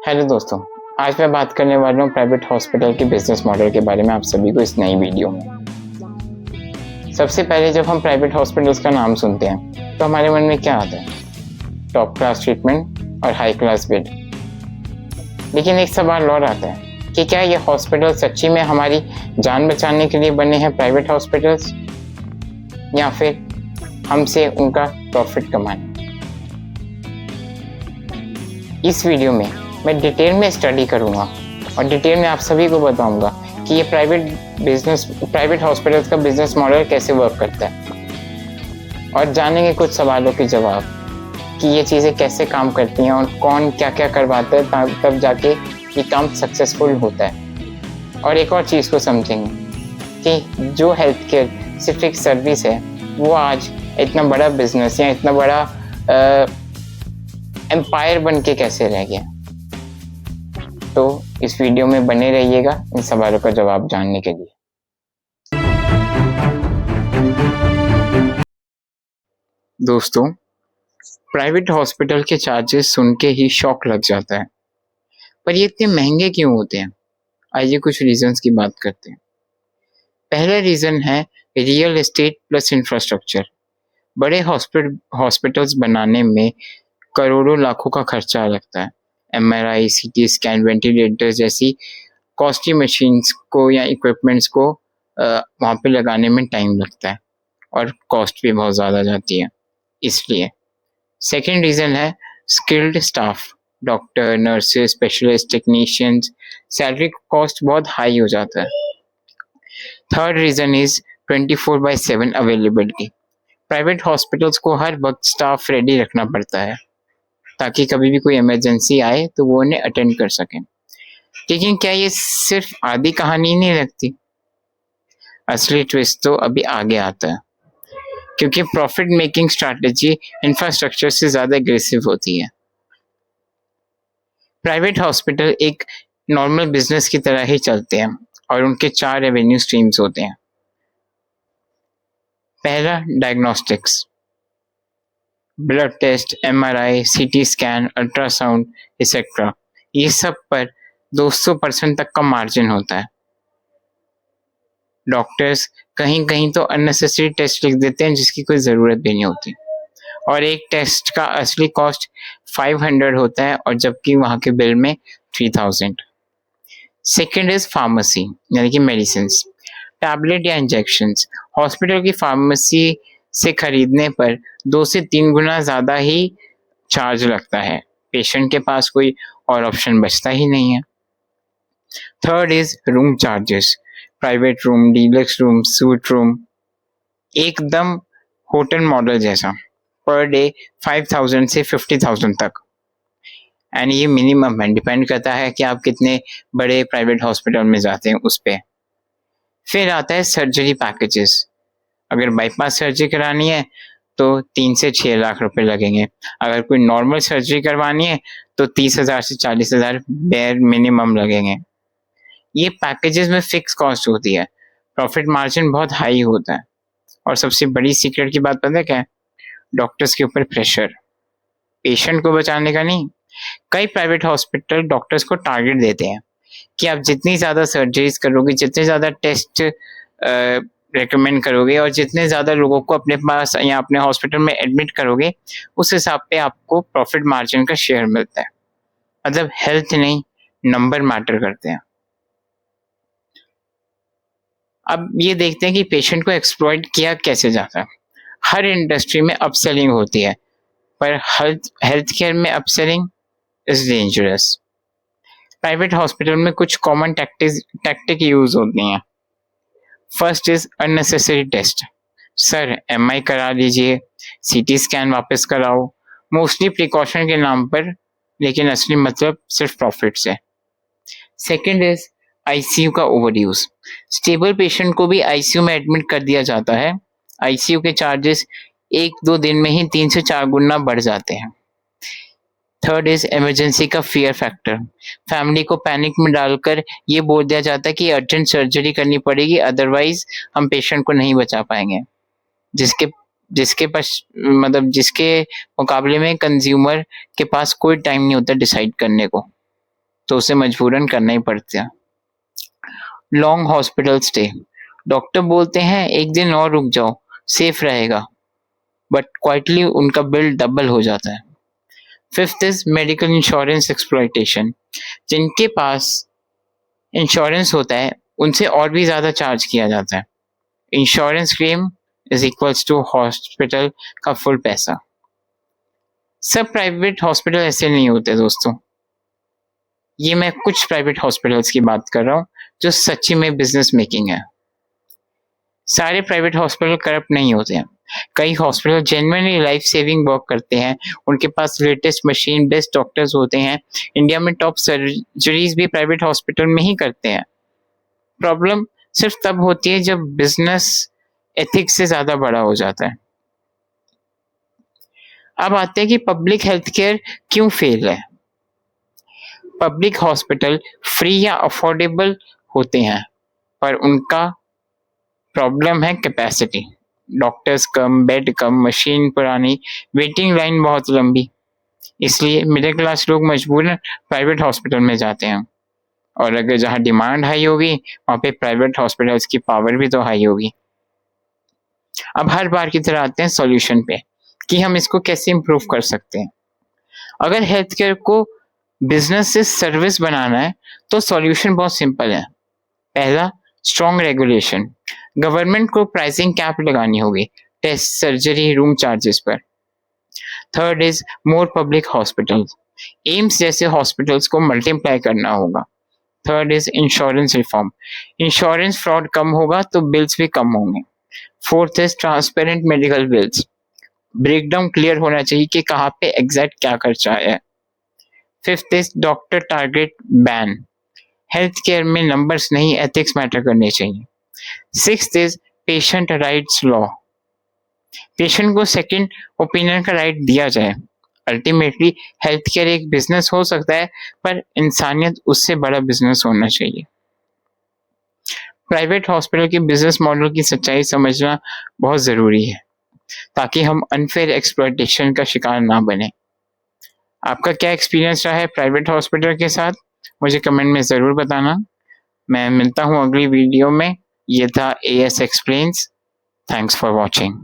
Hello दोस्तों, आज मैं बात करने वाला हूँ प्राइवेट हॉस्पिटल के बिजनेस मॉडल के बारे में आप सभी को इस नई वीडियो में। सबसे पहले जब हम प्राइवेट हॉस्पिटल्स का नाम सुनते हैं तो हमारे मन में क्या आता है? टॉप क्लास ट्रीटमेंट और हाई क्लास बेड। लेकिन एक सवाल और आता है कि क्या ये हॉस्पिटल सच्ची में हमारी जान बचाने के लिए बने हैं प्राइवेट हॉस्पिटल्स, या फिर हमसे उनका प्रॉफिट कमाने? इस वीडियो में मैं डिटेल में स्टडी करूंगा और डिटेल में आप सभी को बताऊंगा कि ये प्राइवेट हॉस्पिटल्स का बिजनेस मॉडल कैसे वर्क करता है, और जानेंगे कुछ सवालों के जवाब कि ये चीज़ें कैसे काम करती हैं और कौन क्या क्या करवाता है तब जाके ये काम सक्सेसफुल होता है। और एक और चीज़ को समझेंगे कि जो हेल्थ केयर सिर्फ एक सर्विस है, वो आज इतना बड़ा बिजनेस या इतना बड़ा एम्पायर बन के कैसे रह गया। तो इस वीडियो में बने रहिएगा इन सवालों का जवाब जानने के लिए। दोस्तों, प्राइवेट हॉस्पिटल के चार्जेस सुन के ही शॉक लग जाता है, पर ये इतने महंगे क्यों होते हैं? आइए कुछ रीजंस की बात करते हैं। पहला रीजन है रियल एस्टेट प्लस इंफ्रास्ट्रक्चर। बड़े हॉस्पिटल्स बनाने में करोड़ों लाखों का खर्चा लगता है। MRI, CT स्कैन, वेंटिलेटर जैसी कॉस्टली मशीन्स को या इक्विपमेंट्स को वहाँ पे लगाने में टाइम लगता है और कॉस्ट भी बहुत ज़्यादा जाती है, इसलिए। सेकेंड रीज़न है skilled staff, doctor, nurses, specialist, technicians, salary cost बहुत हाई हो जाता है। Third reason is 24/7 availability. Private hospitals को हर वक्त स्टाफ रेडी रखना पड़ता है ताकि कभी भी कोई इमरजेंसी आए तो वो उन्हें अटेंड कर सकें। लेकिन क्या ये सिर्फ आधी कहानी नहीं लगती? असली ट्विस्ट तो अभी आगे आता है, क्योंकि प्रॉफिट मेकिंग स्ट्रैटेजी इंफ्रास्ट्रक्चर से ज़्यादा एग्रेसिव होती है। प्राइवेट हॉस्पिटल एक नॉर्मल बिजनेस की तरह ही चलते हैं और उनके 4 रेवेन्यू स्ट्रीम्स होते हैं। पहला, diagnostics, blood test, MRI, CT scan, ultrasound etcetera. ये सब पर 200% तक का मार्जिन होता है। डॉक्टर्स कहीं कहीं तो अननेसेसरी टेस्ट लिख देते हैं जिसकी कोई ज़रूरत भी नहीं होती, और एक टेस्ट का असली कॉस्ट 500 होता है और जबकि वहाँ के बिल में 3000। सेकेंड इज फार्मेसी, यानी कि मेडिसिन, टैबलेट या इंजेक्शंस। हॉस्पिटल की फार्मेसी से खरीदने पर 2 से 3 गुना ज़्यादा ही चार्ज लगता है। पेशेंट के पास कोई और ऑप्शन बचता ही नहीं है। Third is room charges, private room, deluxe room, suit room, एकदम होटल मॉडल जैसा, पर डे 5000 से 50,000 तक। एंड ये मिनिमम है, डिपेंड करता है कि आप कितने बड़े प्राइवेट हॉस्पिटल में जाते हैं उस पर। फिर आता है सर्जरी पैकेजेस। अगर बाईपास सर्जरी करानी है तो 3 से 6 लाख रुपए लगेंगे। अगर कोई नॉर्मल सर्जरी करवानी है तो 30,000 से 40,000 बेयर मिनिमम लगेंगे। ये पैकेजेस में फिक्स कॉस्ट होती है, प्रॉफिट मार्जिन बहुत हाई होता है। और सबसे बड़ी सीक्रेट की बात पता है क्या है? डॉक्टर्स के ऊपर प्रेशर, पेशेंट को बचाने का नहीं। कई प्राइवेट हॉस्पिटल डॉक्टर्स को टारगेट देते हैं कि आप जितनी ज़्यादा सर्जरीज करोगे, जितने ज़्यादा टेस्ट रेकमेंड करोगे और जितने ज़्यादा लोगों को अपने पास या अपने हॉस्पिटल में एडमिट करोगे, उस हिसाब पे आपको प्रॉफिट मार्जिन का शेयर मिलता है। मतलब हेल्थ नहीं, नंबर मैटर करते हैं। अब ये देखते हैं कि पेशेंट को एक्सप्लॉइट किया कैसे जाता है। हर इंडस्ट्री में अपसेलिंग होती है, पर हेल्थ केयर में upselling is dangerous. Private hospital में कुछ कॉमन टैक्टिक यूज होती हैं। First is unnecessary test. Sir MI करा लीजिए, CT स्कैन वापस कराओ, मोस्टली प्रिकॉशन के नाम पर, लेकिन असली मतलब सिर्फ प्रॉफिट से। सेकेंड इज ICU का ओवर यूज। स्टेबल पेशेंट को भी ICU में एडमिट कर दिया जाता है। ICU के चार्जेस 1-2 दिन में ही 3 से 4 गुना बढ़ जाते हैं। थर्ड इज इमरजेंसी का फियर फैक्टर। फैमिली को पैनिक में डालकर ये बोल दिया जाता है कि अर्जेंट सर्जरी करनी पड़ेगी, अदरवाइज हम पेशेंट को नहीं बचा पाएंगे, जिसके जिसके पास जिसके मुकाबले में कंज्यूमर के पास कोई टाइम नहीं होता डिसाइड करने को। तो उसे मजबूरन करना ही पड़ता है। लॉन्ग हॉस्पिटल स्टे, डॉक्टर बोलते हैं एक दिन और रुक जाओ, सेफ रहेगा, बट क्वाइटली उनका बिल डबल हो जाता है। Fifth is medical insurance exploitation, जिनके पास इंश्योरेंस होता है उनसे और भी ज्यादा चार्ज किया जाता है। Insurance claim is equals to hospital का फुल पैसा। सब प्राइवेट हॉस्पिटल ऐसे नहीं होते दोस्तों, ये मैं कुछ प्राइवेट हॉस्पिटल्स की बात कर रहा हूँ जो सच्ची में बिजनेस मेकिंग है। सारे प्राइवेट हॉस्पिटल करप्ट नहीं होते हैं, कई hospital genuinely life saving work करते हैं, उनके पास लेटेस्ट मशीन, बेस्ट डॉक्टर्स होते हैं। इंडिया में टॉप सर्जरीज भी प्राइवेट हॉस्पिटल में ही करते हैं। प्रॉब्लम सिर्फ तब होती है जब बिजनेस एथिक्स से ज्यादा बड़ा हो जाता है। अब आते हैं कि पब्लिक हेल्थ केयर क्यों फेल है। पब्लिक हॉस्पिटल फ्री या अफोर्डेबल होते हैं, पर उनका प्रॉब्लम है कैपेसिटी। डॉक्टर्स कम, बेड कम, मशीन पुरानी, वेटिंग लाइन बहुत लंबी। इसलिए मिडिल क्लास लोग मजबूरन प्राइवेट हॉस्पिटल में जाते हैं, और अगर जहाँ डिमांड हाई होगी वहाँ पे प्राइवेट हॉस्पिटल्स की पावर भी तो हाई होगी। अब हर बार की तरह आते हैं सॉल्यूशन पे कि हम इसको कैसे इम्प्रूव कर सकते हैं। अगर हेल्थ केयर को बिजनेस से सर्विस बनाना है तो सॉल्यूशन बहुत सिंपल है। पहला, स्ट्रॉन्ग रेगुलेशन, गवर्नमेंट को प्राइसिंग कैप लगानी होगी टेस्ट, सर्जरी, रूम चार्जेस पर। Third is more public hospitals, AIIMS जैसे हॉस्पिटल्स को मल्टीप्लाई करना होगा। Third is insurance reform, insurance fraud कम होगा तो बिल्स भी कम होंगे। Fourth is transparent medical bills, breakdown clear होना चाहिए कि कहाँ पे एग्जैक्ट क्या खर्चा है। Fifth is doctor target ban, health care में नंबर्स नहीं एथिक्स मैटर करने चाहिए। Sixth is patient rights law, patient को सेकंड ओपिनियन का राइट दिया जाए। अल्टीमेटली हेल्थ केयर एक बिजनेस हो सकता है, पर इंसानियत उससे बड़ा बिजनेस होना चाहिए। प्राइवेट हॉस्पिटल के बिजनेस मॉडल की सच्चाई समझना बहुत जरूरी है, ताकि हम अनफेयर एक्सप्लॉयटेशन का शिकार ना बने। आपका क्या एक्सपीरियंस रहा है प्राइवेट हॉस्पिटल के साथ, मुझे कमेंट में ज़रूर बताना। मैं मिलता हूँ अगली वीडियो में। ये था AS explains. Thanks for watching.